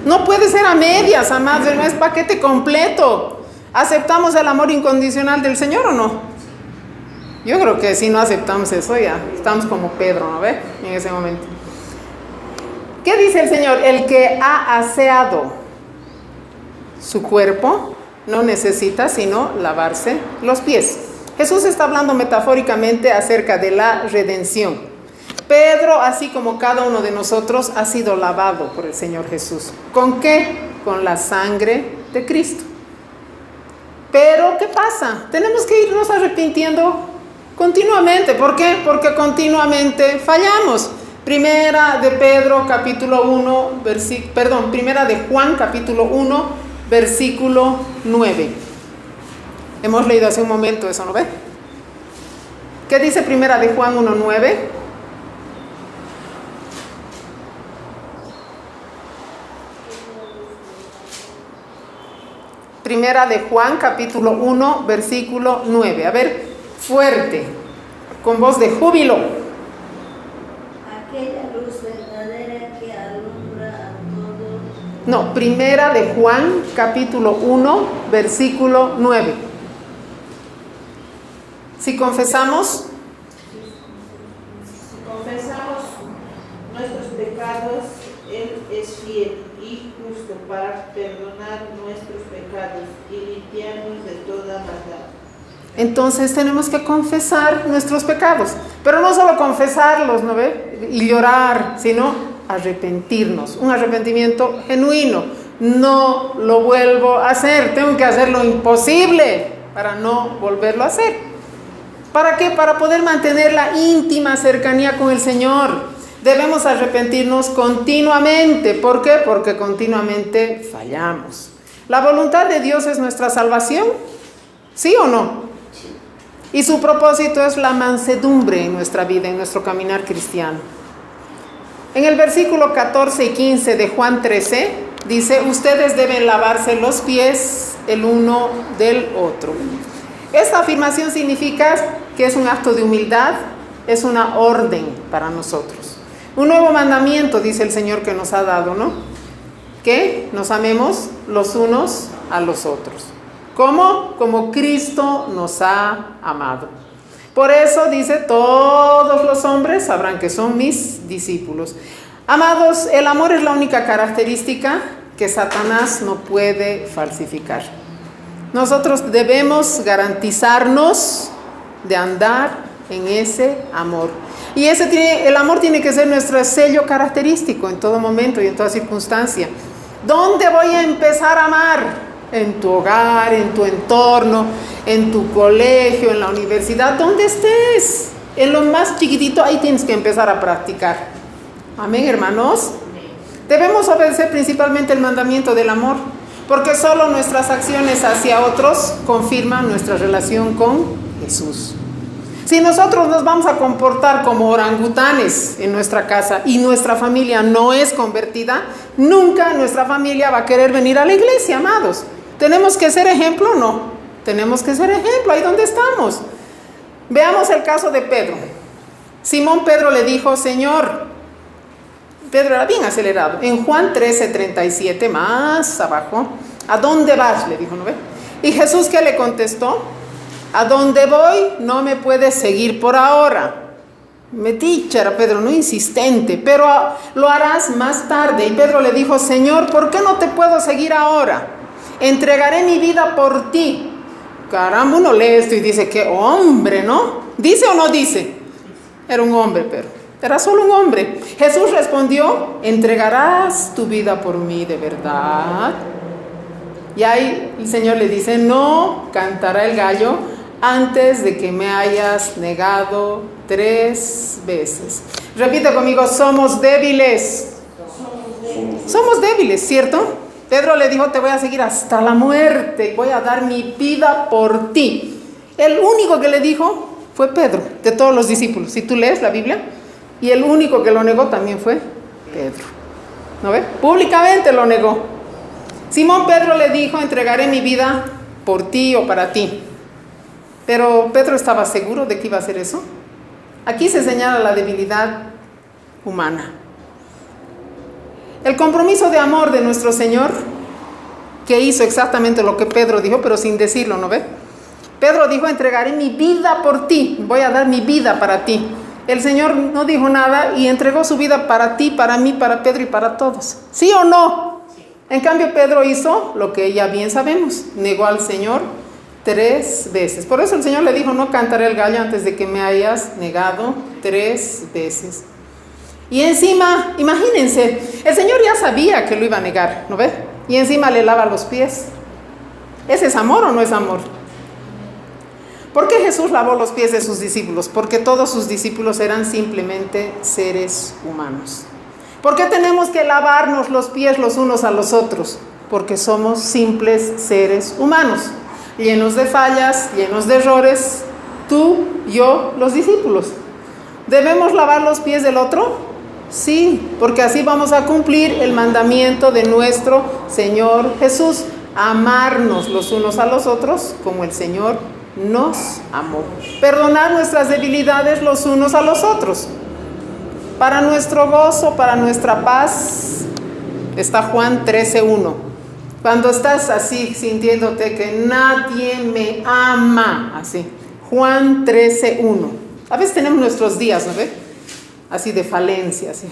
No puede ser a medias, amados, no es paquete completo. ¿Aceptamos el amor incondicional del Señor o no? Yo creo que si no aceptamos eso, ya estamos como Pedro, ¿no ve? En ese momento. ¿Qué dice el Señor? El que ha aseado su cuerpo no necesita sino lavarse los pies. Jesús está hablando metafóricamente acerca de la redención. Pedro, así como cada uno de nosotros, ha sido lavado por el Señor Jesús. ¿Con qué? Con la sangre de Cristo. Pero, ¿qué pasa? Tenemos que irnos arrepintiendo continuamente. ¿Por qué? Porque continuamente fallamos. Primera de Juan capítulo 1, versículo 9. Hemos leído hace un momento eso, ¿no ve? ¿Qué dice Primera de Juan 1, 9? Primera de Juan, capítulo 1, versículo 9. A ver, fuerte, con voz de júbilo. Aquella luz verdadera que alumbra a todos. No, Primera de Juan, capítulo 1, versículo 9. Si confesamos nuestros pecados, Él es fiel y justo para perdonar nuestros pecados y limpiarnos de toda maldad. Entonces tenemos que confesar nuestros pecados, pero no solo confesarlos, ¿no ve? Y llorar, sino arrepentirnos, un arrepentimiento genuino. No lo vuelvo a hacer, tengo que hacer lo imposible para no volverlo a hacer. ¿Para qué? Para poder mantener la íntima cercanía con el Señor. Debemos arrepentirnos continuamente. ¿Por qué? Porque continuamente fallamos. ¿La voluntad de Dios es nuestra salvación? ¿Sí o no? Sí. Y su propósito es la mansedumbre en nuestra vida, en nuestro caminar cristiano. En el versículo 14 y 15 de Juan 13, dice, ustedes deben lavarse los pies el uno del otro. Esta afirmación significa que es un acto de humildad, es una orden para nosotros. Un nuevo mandamiento, dice el Señor, que nos ha dado, ¿no? Que nos amemos los unos a los otros. ¿Cómo? Como Cristo nos ha amado. Por eso dice, todos los hombres sabrán que son mis discípulos. Amados, el amor es la única característica que Satanás no puede falsificar. Nosotros debemos garantizarnos de andar en ese amor. Y el amor tiene que ser nuestro sello característico en todo momento y en toda circunstancia. ¿Dónde voy a empezar a amar? En tu hogar, en tu entorno, en tu colegio, en la universidad, donde estés. En lo más chiquitito, ahí tienes que empezar a practicar. Amén, hermanos. Debemos obedecer principalmente el mandamiento del amor, porque solo nuestras acciones hacia otros confirman nuestra relación con Jesús. Si nosotros nos vamos a comportar como orangutanes en nuestra casa y nuestra familia no es convertida, nunca nuestra familia va a querer venir a la iglesia, amados. ¿Tenemos que ser ejemplo o no? Tenemos que ser ejemplo ahí donde estamos. Veamos el caso de Pedro. Simón Pedro le dijo, Señor, Pedro era bien acelerado. En Juan 13:37, más abajo, ¿a dónde vas? Le dijo, ¿no ve? Y Jesús, ¿qué le contestó? A donde voy no me puedes seguir por ahora. Metiche era Pedro, no insistente, pero lo harás más tarde. Y Pedro le dijo, Señor, ¿por qué no te puedo seguir ahora? Entregaré mi vida por ti. Caramba, uno lee esto y dice, qué hombre, ¿no? ¿Dice o no dice? Era un hombre, pero era solo un hombre. Jesús respondió, entregarás tu vida por mí, ¿de verdad? Y ahí el Señor le dice, no cantará el gallo antes de que me hayas negado 3 veces. Repite conmigo, somos débiles. Somos débiles, ¿cierto? Pedro le dijo, te voy a seguir hasta la muerte y voy a dar mi vida por ti. El único que le dijo fue Pedro, de todos los discípulos. Si tú lees la Biblia, y el único que lo negó también fue Pedro. ¿No ve? Públicamente lo negó. Simón Pedro le dijo, entregaré mi vida por ti o para ti. Pero Pedro estaba seguro de que iba a hacer eso. Aquí se señala la debilidad humana. El compromiso de amor de nuestro Señor, que hizo exactamente lo que Pedro dijo, pero sin decirlo, ¿no ve? Pedro dijo, entregaré mi vida por ti, voy a dar mi vida para ti. El Señor no dijo nada y entregó su vida para ti, para mí, para Pedro y para todos. ¿Sí o no? En cambio, Pedro hizo lo que ya bien sabemos, negó al Señor 3 veces. Por eso el Señor le dijo, no cantaré el gallo antes de que me hayas negado 3 veces. Y encima, imagínense, el Señor ya sabía que lo iba a negar, ¿no ve? Y encima le lava los pies. ¿Ese es amor o no es amor? ¿Por qué Jesús lavó los pies de sus discípulos? Porque todos sus discípulos eran simplemente seres humanos. ¿Por qué tenemos que lavarnos los pies los unos a los otros? Porque somos simples seres humanos, llenos de fallas, llenos de errores, tú, yo, los discípulos. ¿Debemos lavar los pies del otro? Sí, porque así vamos a cumplir el mandamiento de nuestro Señor Jesús, amarnos los unos a los otros como el Señor nos amó. Perdonar nuestras debilidades los unos a los otros. Para nuestro gozo, para nuestra paz, está Juan 13:1. Cuando estás así, sintiéndote que nadie me ama, así. Juan 13:1. A veces tenemos nuestros días, ¿no ve? Así de falencia, así.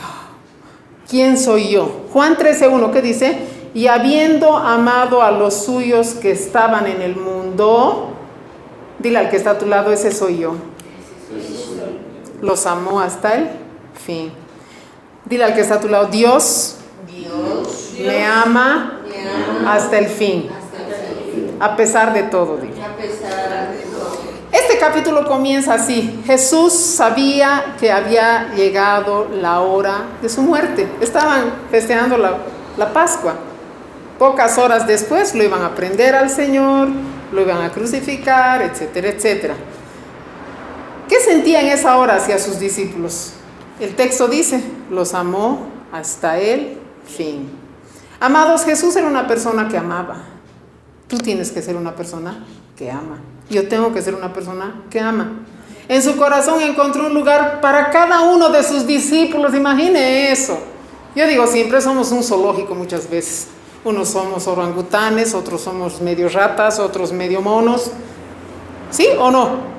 ¿Quién soy yo? Juan 13:1, ¿qué dice? Y habiendo amado a los suyos que estaban en el mundo, dile al que está a tu lado, ese soy yo. Los amó hasta el fin. Dile al que está a tu lado, Dios me ama hasta el fin. A pesar de todo, dile. Este capítulo comienza así. Jesús sabía que había llegado la hora de su muerte. Estaban festejando la Pascua. Pocas horas después lo iban a prender al Señor, lo iban a crucificar, etcétera, etcétera. ¿Qué sentía en esa hora hacia sus discípulos? El texto dice, los amó hasta el fin. Amados, Jesús era una persona que amaba. Tú tienes que ser una persona que ama. Yo tengo que ser una persona que ama. En su corazón encontró un lugar para cada uno de sus discípulos. Imagine eso. Yo digo, siempre somos un zoológico muchas veces. Unos somos orangutanes, otros somos medio ratas, otros medio monos. ¿Sí o no?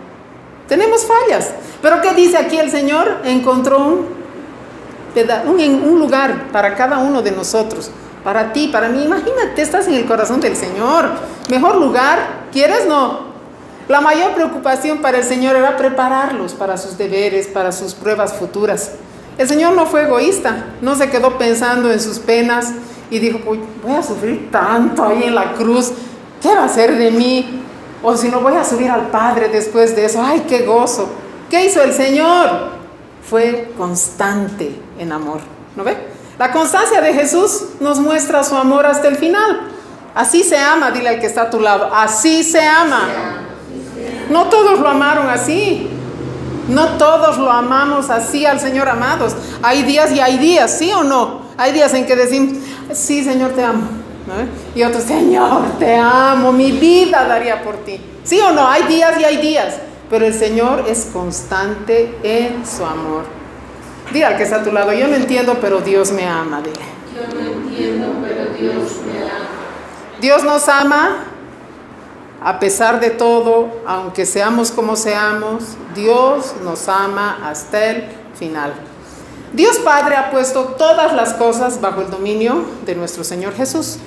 Tenemos fallas. Pero ¿qué dice aquí el Señor? Encontró un lugar para cada uno de nosotros. Para ti, para mí. Imagínate, estás en el corazón del Señor. Mejor lugar. ¿Quieres? No. La mayor preocupación para el Señor era prepararlos para sus deberes, para sus pruebas futuras. El Señor no fue egoísta. No se quedó pensando en sus penas y dijo, voy a sufrir tanto ahí en la cruz. ¿Qué va a hacer de mí? O si no, voy a subir al Padre después de eso. ¡Ay, qué gozo! ¿Qué hizo el Señor? Fue constante en amor. ¿No ve? La constancia de Jesús nos muestra su amor hasta el final. Así se ama, dile al que está a tu lado. Así se ama. No todos lo amaron así. No todos lo amamos así al Señor, amados. Hay días y hay días, ¿sí o no? Hay días en que decimos, sí, Señor, te amo. ¿No? Y otros, Señor, te amo, mi vida daría por ti. ¿Sí o no? Hay días y hay días. Pero el Señor es constante en su amor. Dile al que está a tu lado, yo no entiendo, pero Dios me ama. Dile. Yo no entiendo, pero Dios me ama. Dios nos ama a pesar de todo, aunque seamos como seamos. Dios nos ama hasta el final. Dios Padre ha puesto todas las cosas bajo el dominio de nuestro Señor Jesús.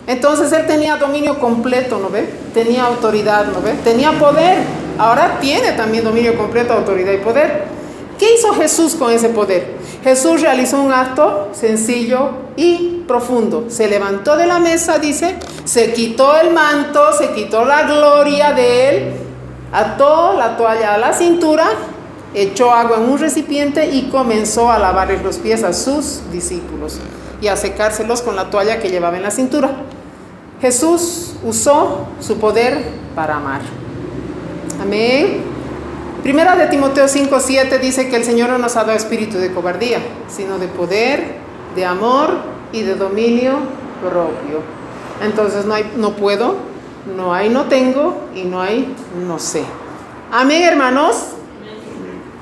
Entonces Él tenía dominio completo, ¿no ve? Tenía autoridad, ¿no ve? Tenía poder. Ahora tiene también dominio completo, autoridad y poder. ¿Qué hizo Jesús con ese poder? Jesús realizó un acto sencillo y profundo. Se levantó de la mesa, dice, se quitó el manto, se quitó la gloria de Él, ató la toalla a la cintura, echó agua en un recipiente y comenzó a lavarles los pies a sus discípulos y a secárselos con la toalla que llevaba en la cintura. Jesús usó su poder para amar. Amén. Primera de Timoteo 5:7 dice que el Señor no nos ha dado espíritu de cobardía, sino de poder, de amor y de dominio propio. Entonces no hay no puedo, no hay no tengo y no hay no sé. Amén, hermanos.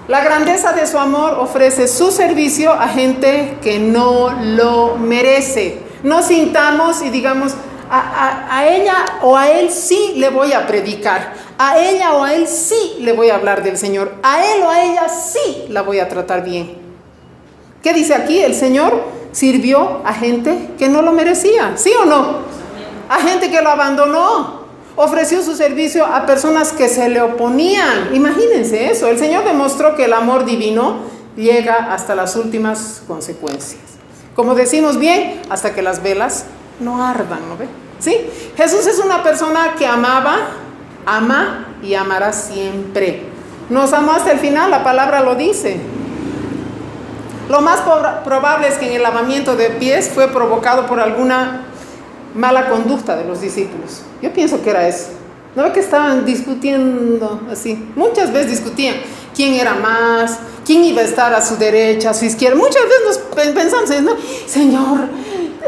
La grandeza de su amor ofrece su servicio a gente que no lo merece. No sintamos y digamos, a ella o a él sí le voy a predicar. A ella o a él sí le voy a hablar del Señor. A él o a ella sí la voy a tratar bien. ¿Qué dice aquí? El Señor sirvió a gente que no lo merecía. ¿Sí o no? A gente que lo abandonó. Ofreció su servicio a personas que se le oponían. Imagínense eso. El Señor demostró que el amor divino llega hasta las últimas consecuencias. Como decimos bien, hasta que las velas no ardan, ¿no ve? ¿Sí? Jesús es una persona que amaba, ama y amará siempre. Nos amó hasta el final, la palabra lo dice. Lo más probable es que en el lavamiento de pies fue provocado por alguna mala conducta de los discípulos. Yo pienso que era eso. ¿No ve que estaban discutiendo así? Muchas veces discutían quién era más, quién iba a estar a su derecha, a su izquierda. Muchas veces nos pensamos, ¿no? Señor,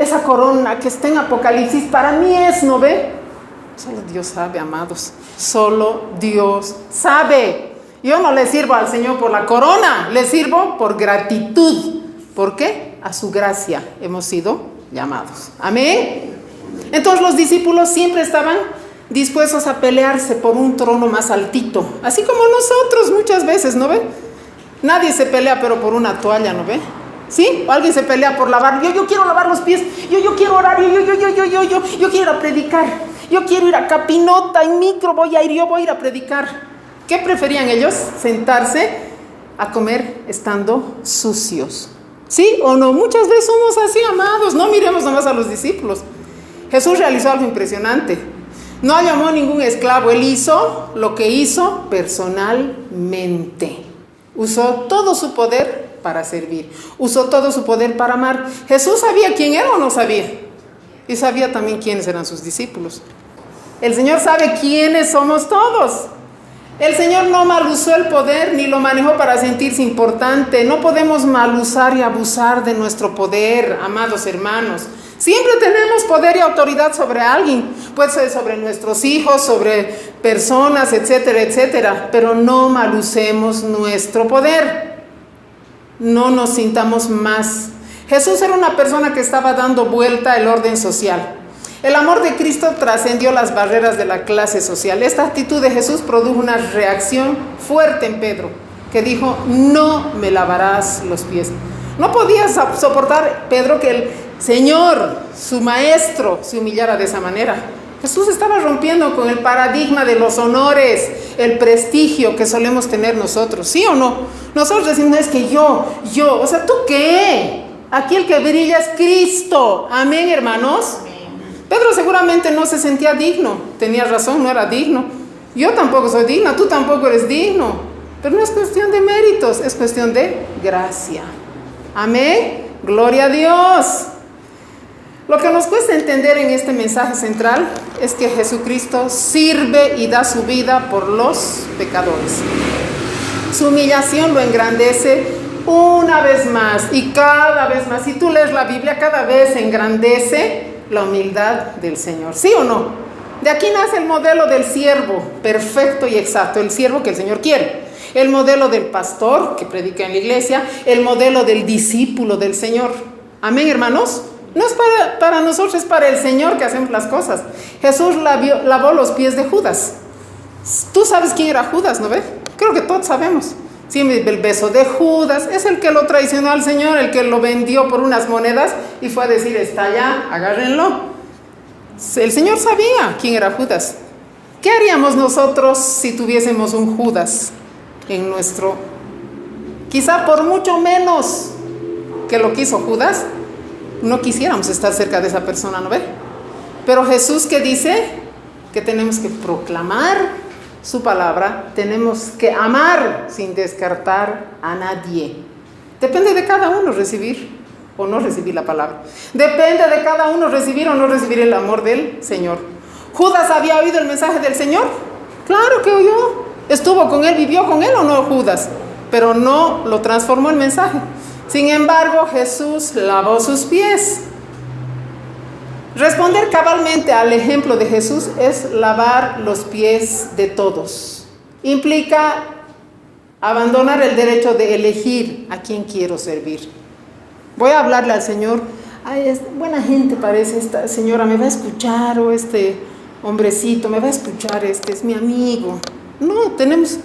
esa corona que está en Apocalipsis para mí es, ¿no ve? Solo Dios sabe, amados. Solo Dios sabe. Yo no le sirvo al Señor por la corona, le sirvo por gratitud. ¿Por qué? A su gracia hemos sido llamados. Amén. Entonces los discípulos siempre estaban dispuestos a pelearse por un trono más altito, así como nosotros muchas veces, ¿no ve? Nadie se pelea pero por una toalla, ¿no ve? ¿Sí? O alguien se pelea por lavar. Yo quiero lavar los pies, yo quiero orar, yo quiero ir a predicar, yo quiero ir a Capinota, en micro yo voy a ir a predicar. ¿Qué preferían ellos? Sentarse a comer estando sucios. ¿Sí o no? Muchas veces somos así, amados. No miremos nomás a los discípulos. Jesús realizó algo impresionante. No llamó a ningún esclavo. Él hizo lo que hizo personalmente. Usó todo su poder para servir. Usó todo su poder para amar. ¿Jesús sabía quién era o no sabía? Y sabía también quiénes eran sus discípulos. El Señor sabe quiénes somos todos. El Señor no mal usó el poder ni lo manejó para sentirse importante. No podemos mal usar y abusar de nuestro poder, amados hermanos. Siempre tenemos poder y autoridad sobre alguien. Puede ser sobre nuestros hijos, sobre personas, etcétera, etcétera. Pero no mal usemos nuestro poder. No nos sintamos más. Jesús era una persona que estaba dando vuelta al orden social. El amor de Cristo trascendió las barreras de la clase social. Esta actitud de Jesús produjo una reacción fuerte en Pedro, que dijo: no me lavarás los pies. No podía soportar Pedro que el Señor, su maestro, se humillara de esa manera. Jesús estaba rompiendo con el paradigma de los honores, el prestigio que solemos tener nosotros, ¿sí o no? Nosotros decimos, es que yo, o sea, ¿tú qué? Aquí el que brilla es Cristo. Amén, hermanos. Pedro seguramente no se sentía digno. Tenía razón, no era digno. Yo tampoco soy digna, tú tampoco eres digno. Pero no es cuestión de méritos, es cuestión de gracia. Amén. Gloria a Dios. Lo que nos cuesta entender en este mensaje central es que Jesucristo sirve y da su vida por los pecadores. Su humillación lo engrandece una vez más y cada vez más. Si tú lees la Biblia, cada vez engrandece la humildad del Señor. ¿Sí o no? De aquí nace el modelo del siervo perfecto y exacto, el siervo que el Señor quiere. El modelo del pastor que predica en la iglesia, el modelo del discípulo del Señor. Amén, hermanos. No es para nosotros, es para el Señor que hacemos las cosas. Jesús lavó los pies de Judas. Tú sabes quién era Judas, ¿no ves? Creo que todos sabemos. Sí, el beso de Judas es el que lo traicionó al Señor, el que lo vendió por unas monedas y fue a decir, está allá, agárrenlo. El Señor sabía quién era Judas. ¿Qué haríamos nosotros si tuviésemos un Judas en nuestro? Quizá por mucho menos que lo que hizo Judas, no quisiéramos estar cerca de esa persona, ¿no ve? Pero Jesús, ¿qué dice? Que tenemos que proclamar su palabra, tenemos que amar sin descartar a nadie. Depende de cada uno recibir o no recibir la palabra. Depende de cada uno recibir o no recibir el amor del Señor. ¿Judas había oído el mensaje del Señor? Claro que oyó. ¿Estuvo con él, vivió con él o no Judas? Pero no lo transformó el mensaje. Sin embargo, Jesús lavó sus pies. Responder cabalmente al ejemplo de Jesús es lavar los pies de todos. Implica abandonar el derecho de elegir a quién quiero servir. Voy a hablarle al Señor. Ay, es buena gente parece esta señora, me va a escuchar, o este hombrecito me va a escuchar, este es mi amigo. No, tenemos,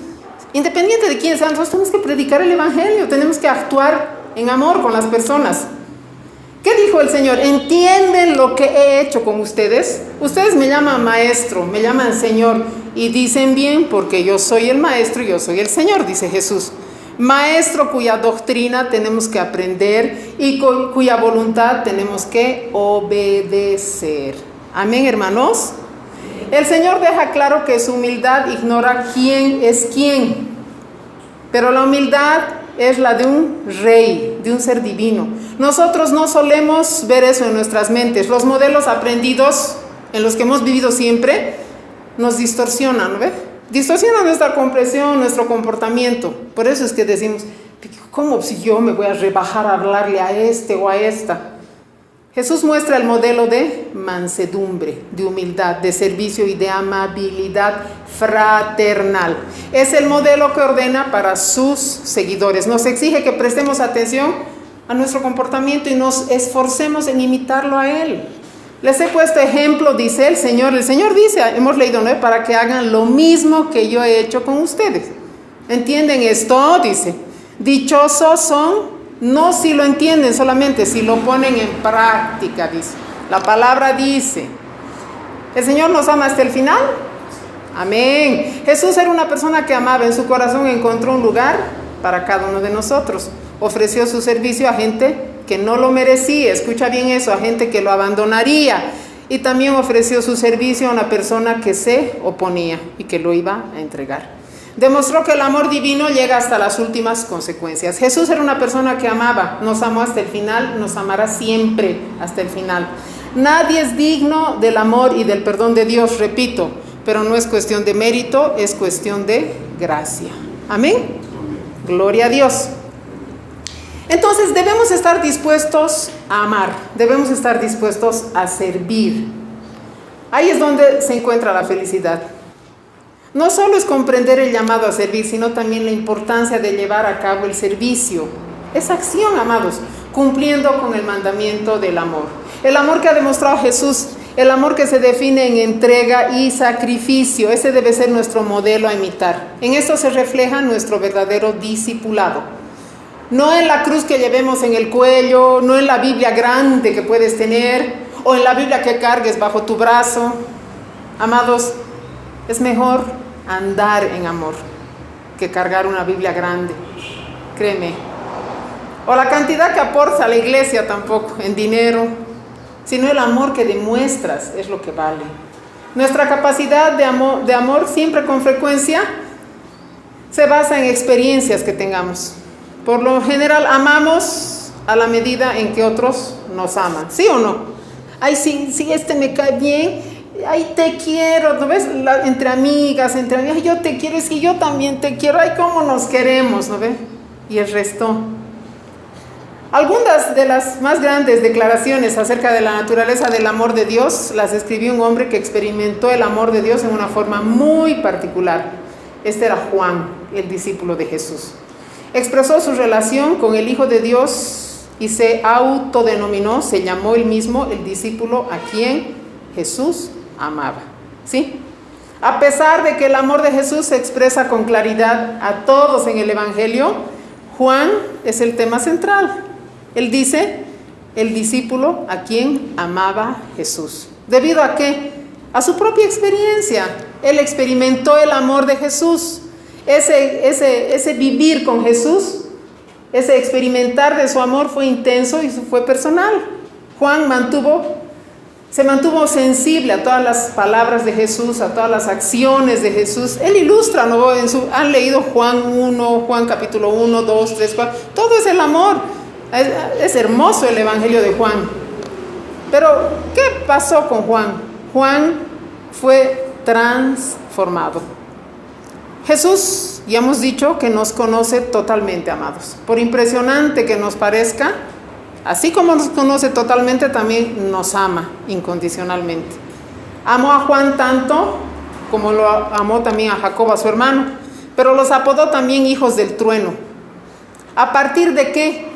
independiente de quién sean, nosotros tenemos que predicar el evangelio, tenemos que actuar en amor con las personas. ¿Qué ¿Qué dijo el Señor? ¿Entienden lo que he hecho con ustedes? Ustedes me llaman maestro, me llaman Señor, y dicen bien porque yo soy el maestro y yo soy el Señor, dice Jesús. Maestro cuya doctrina tenemos que aprender y cuya voluntad tenemos que obedecer. Amén, hermanos. El Señor deja claro que su humildad ignora quién es quién, pero la humildad es la de un rey, de un ser divino. Nosotros no solemos ver eso en nuestras mentes. Los modelos aprendidos en los que hemos vivido siempre nos distorsionan, ¿no ve? Distorsionan nuestra comprensión, nuestro comportamiento. Por eso es que decimos, ¿cómo si yo me voy a rebajar a hablarle a este o a esta? Jesús muestra el modelo de mansedumbre, de humildad, de servicio y de amabilidad fraternal. Es el modelo que ordena para sus seguidores. Nos exige que prestemos atención a nuestro comportamiento y nos esforcemos en imitarlo a Él. Les he puesto ejemplo, dice el Señor. El Señor dice, hemos leído, ¿no?, para que hagan lo mismo que yo he hecho con ustedes. ¿Entienden esto? Dice, dichosos son, no si lo entienden solamente, si lo ponen en práctica, dice. La palabra dice, ¿el Señor nos ama hasta el final? Amén. Jesús era una persona que amaba. En su corazón encontró un lugar para cada uno de nosotros. Ofreció su servicio a gente que no lo merecía. Escucha bien eso, a gente que lo abandonaría. Y también ofreció su servicio a una persona que se oponía y que lo iba a entregar. Demostró que el amor divino llega hasta las últimas consecuencias. Jesús era una persona que amaba, nos amó hasta el final, nos amará siempre hasta el final. Nadie es digno del amor y del perdón de Dios, repito, pero no es cuestión de mérito, es cuestión de gracia. Amén. Gloria a Dios. Entonces debemos estar dispuestos a amar, debemos estar dispuestos a servir. Ahí es donde se encuentra la felicidad. No solo es comprender el llamado a servir, sino también la importancia de llevar a cabo el servicio. Es acción, amados, cumpliendo con el mandamiento del amor. El amor que ha demostrado Jesús, el amor que se define en entrega y sacrificio, ese debe ser nuestro modelo a imitar. En esto se refleja nuestro verdadero discipulado. No en la cruz que llevemos en el cuello, no en la Biblia grande que puedes tener, o en la Biblia que cargues bajo tu brazo. Amados, es mejor andar en amor que cargar una Biblia grande, créeme. O la cantidad que aporta a la iglesia tampoco, en dinero, sino el amor que demuestras es lo que vale. Nuestra capacidad de amor siempre con frecuencia se basa en experiencias que tengamos. Por lo general amamos a la medida en que otros nos aman, ¿sí o no? Ay, sí, este me cae bien. Ay, te quiero, ¿no ves? Entre amigas, ay, yo te quiero, y yo también te quiero, ay, cómo nos queremos, ¿no ves? Y el resto. Algunas de las más grandes declaraciones acerca de la naturaleza del amor de Dios las escribió un hombre que experimentó el amor de Dios en una forma muy particular. Este era Juan, el discípulo de Jesús. Expresó su relación con el Hijo de Dios y se autodenominó, se llamó él mismo el discípulo a quien Jesús amaba, ¿sí? A pesar de que el amor de Jesús se expresa con claridad a todos en el Evangelio, Juan es el tema central. Él dice, el discípulo a quien amaba Jesús. ¿Debido a qué? A su propia experiencia. Él experimentó el amor de Jesús. Ese vivir con Jesús, ese experimentar de su amor fue intenso y fue personal. Juan se mantuvo sensible a todas las palabras de Jesús, a todas las acciones de Jesús. Él ilustra, ¿no? Han leído Juan 1, Juan capítulo 1, 2, 3, 4. Todo es el amor. Es hermoso el Evangelio de Juan. Pero, ¿qué pasó con Juan? Juan fue transformado. Jesús, ya hemos dicho que nos conoce totalmente, amados. Por impresionante que nos parezca, así como nos conoce totalmente, también nos ama incondicionalmente. Amó a Juan tanto como lo amó también a Jacob, a su hermano, pero los apodó también hijos del trueno. ¿A partir de qué?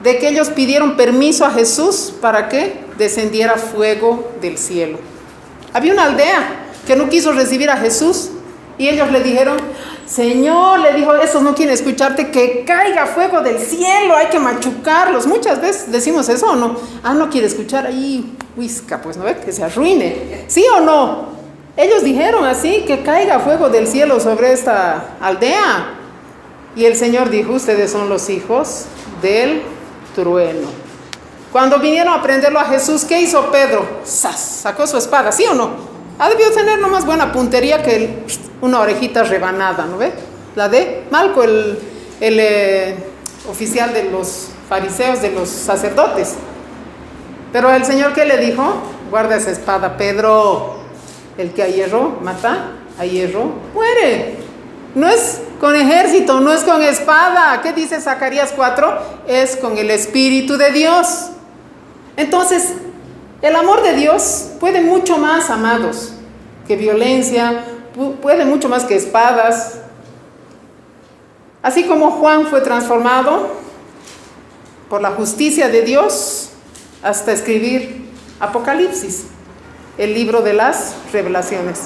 De que ellos pidieron permiso a Jesús para que descendiera fuego del cielo. Había una aldea que no quiso recibir a Jesús y ellos le dijeron, Señor, le dijo, esos no quieren escucharte, que caiga fuego del cielo, hay que machucarlos. Muchas veces decimos eso, ¿o no? No quiere escuchar, ahí, huisca, pues, ¿no ve? Que se arruine. ¿Sí o no? Ellos dijeron así, que caiga fuego del cielo sobre esta aldea. Y el Señor dijo, ustedes son los hijos del trueno. Cuando vinieron a prenderlo a Jesús, ¿qué hizo Pedro? ¡Sas! Sacó su espada, ¿sí o no? Ha debido tener nomás buena puntería que una orejita rebanada, ¿no ve? La de Malco, el oficial de los fariseos, de los sacerdotes. Pero el Señor, ¿qué le dijo? Guarda esa espada, Pedro. El que a hierro mata, a hierro muere. No es con ejército, no es con espada. ¿Qué dice Zacarías 4? Es con el Espíritu de Dios. Entonces, el amor de Dios puede mucho más, amados, que violencia, puede mucho más que espadas. Así como Juan fue transformado por la justicia de Dios hasta escribir Apocalipsis, el libro de las revelaciones.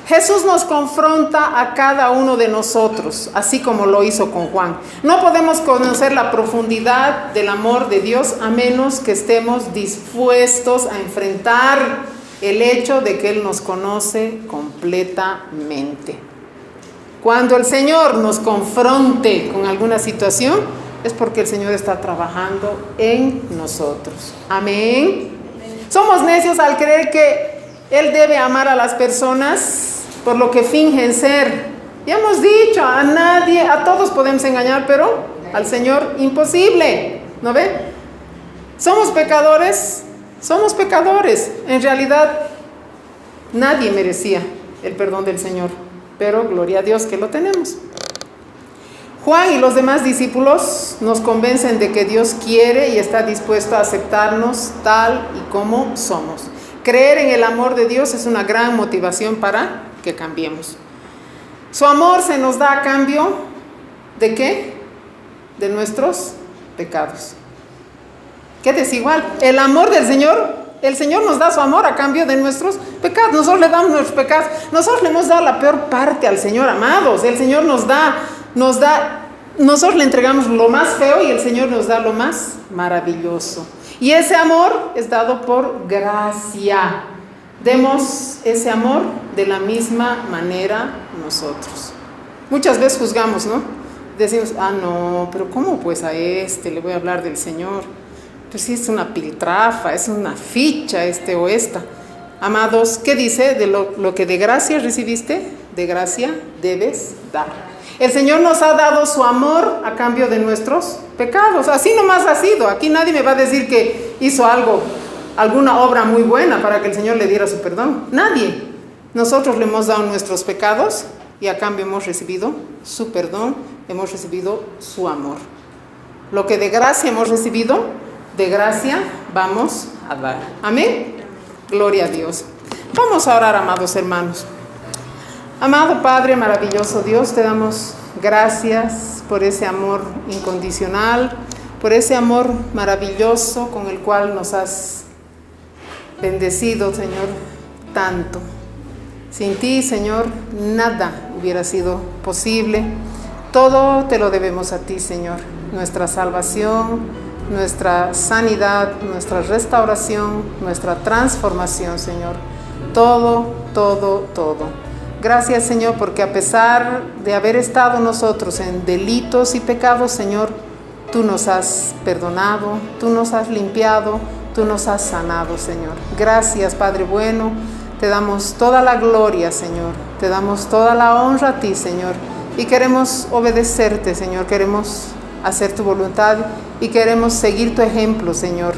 Jesús nos confronta a cada uno de nosotros, así como lo hizo con Juan. No podemos conocer la profundidad del amor de Dios a menos que estemos dispuestos a enfrentar el hecho de que Él nos conoce completamente. Cuando el Señor nos confronte con alguna situación, es porque el Señor está trabajando en nosotros. Amén. Somos necios al creer que Él debe amar a las personas por lo que fingen ser. Ya hemos dicho, a nadie, a todos podemos engañar, pero al Señor imposible. ¿No ve? Somos pecadores. En realidad, nadie merecía el perdón del Señor, pero gloria a Dios que lo tenemos. Juan y los demás discípulos nos convencen de que Dios quiere y está dispuesto a aceptarnos tal y como somos. Creer en el amor de Dios es una gran motivación para que cambiemos. Su amor se nos da a cambio ¿de qué? De nuestros pecados. Qué desigual. El amor del Señor, el Señor nos da su amor a cambio de nuestros pecados. Nosotros le damos nuestros pecados. Nosotros le hemos dado la peor parte al Señor, amados. El Señor nos da, nosotros le entregamos lo más feo y el Señor nos da lo más maravilloso. Y ese amor es dado por gracia. Demos ese amor de la misma manera nosotros. Muchas veces juzgamos, ¿no? Decimos, no, pero ¿cómo pues a este le voy a hablar del Señor? Pues si es una piltrafa, es una ficha o esta. Amados, ¿qué dice? De lo que de gracia recibiste, de gracia debes dar. El Señor nos ha dado su amor a cambio de nuestros pecados. Así nomás ha sido. Aquí nadie me va a decir que hizo alguna obra muy buena para que el Señor le diera su perdón. Nadie. Nosotros le hemos dado nuestros pecados y a cambio hemos recibido su perdón, hemos recibido su amor. Lo que de gracia hemos recibido, de gracia vamos a dar. Amén. Gloria a Dios. Vamos a orar, amados hermanos. Amado Padre, maravilloso Dios, te damos gracias por ese amor incondicional, por ese amor maravilloso con el cual nos has bendecido, Señor, tanto. Sin ti, Señor, nada hubiera sido posible. Todo te lo debemos a ti, Señor. Nuestra salvación, nuestra sanidad, nuestra restauración, nuestra transformación, Señor. Todo, todo, todo. Gracias, Señor, porque a pesar de haber estado nosotros en delitos y pecados, Señor, tú nos has perdonado, tú nos has limpiado, tú nos has sanado, Señor. Gracias, Padre bueno. Te damos toda la gloria, Señor. Te damos toda la honra a ti, Señor. Y queremos obedecerte, Señor. Queremos hacer tu voluntad y queremos seguir tu ejemplo, Señor.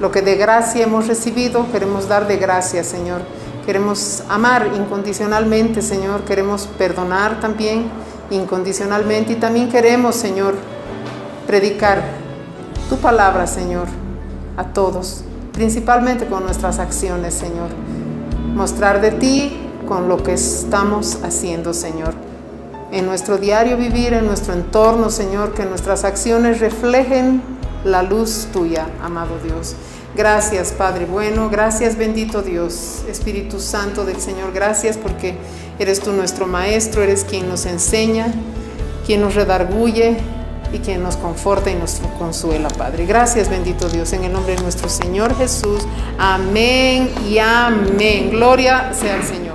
Lo que de gracia hemos recibido, queremos dar de gracia, Señor. Queremos amar incondicionalmente, Señor. Queremos perdonar también incondicionalmente. Y también queremos, Señor, predicar tu palabra, Señor, a todos. Principalmente con nuestras acciones, Señor. Mostrar de ti con lo que estamos haciendo, Señor. En nuestro diario vivir, en nuestro entorno, Señor, que nuestras acciones reflejen la luz tuya, amado Dios. Gracias, Padre bueno, gracias, bendito Dios, Espíritu Santo del Señor, gracias porque eres tú nuestro Maestro, eres quien nos enseña, quien nos redarguye y quien nos conforta y nos consuela, Padre. Gracias, bendito Dios, en el nombre de nuestro Señor Jesús. Amén y amén. Gloria sea al Señor.